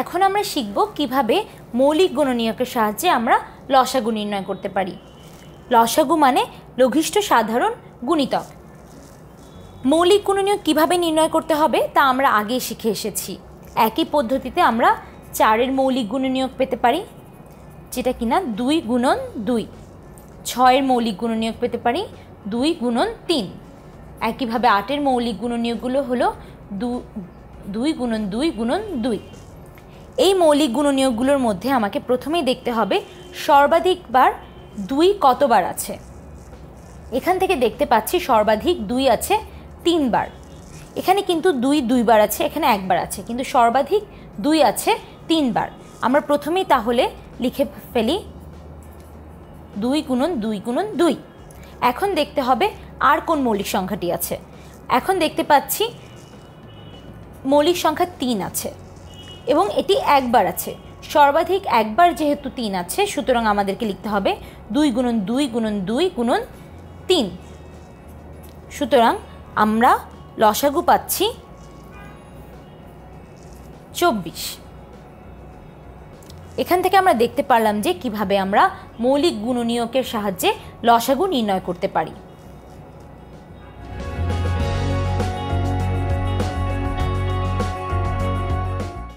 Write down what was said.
এখন আমরা শিখব কিভাবে মৌলিক গুণনীয়কের সাহায্যে আমরা লসাগু নির্ণয় করতে পারি। লসাগু মানে লঘিষ্ঠ সাধারণ গুণিতক। মৌলিক গুণনীয়ক কিভাবে নির্ণয় করতে হবে তা আমরা আগেই শিখে এসেছি। একই পদ্ধতিতে আমরা 4-এর মৌলিক গুণনীয়ক পেতে পারি, যেটা কিনা 2 গুণন 2। 6-এর মৌলিক গুণনীয়ক পেতে পারি 2 গুণন 3। একইভাবে 8-এর মৌলিক গুণনীয়কগুলো হলো 2 গুণন 2 গুণন 2। এই মৌলিক গুণনীয়কগুলোর মধ্যে আমাকে প্রথমেই দেখতে হবে সর্বাধিকবার 2 কতবার আছে। এখান থেকে দেখতে পাচ্ছি সর্বাধিক 2 আছে 3 বার। এখানে কিন্তু 2 বার আছে, এখানে 1 বার আছে, কিন্তু সর্বাধিক 2 আছে 3 বার। আমরা প্রথমেই তাহলে লিখে ফেলি 2 গুণন 2 গুণন 2। এখন দেখতে হবে আর কোন মৌলিক সংখ্যাটি আছে। এখন দেখতে পাচ্ছি মৌলিক সংখ্যা 3 আছে এবং এটি 1 বার আছে। সর্বাধিক 1 বার যেহেতু 3 আছে, সুতরাং আমাদেরকে লিখতে হবে 2 গুণন 2 গুণন 2 গুণন 3। সুতরাং আমরা লসাগু পাচ্ছি 24। এখান থেকে আমরা দেখতে পারলাম যে কিভাবে আমরা মৌলিক গুণনীয়কের সাহায্যে লসাগু নির্ণয় করতে পারি।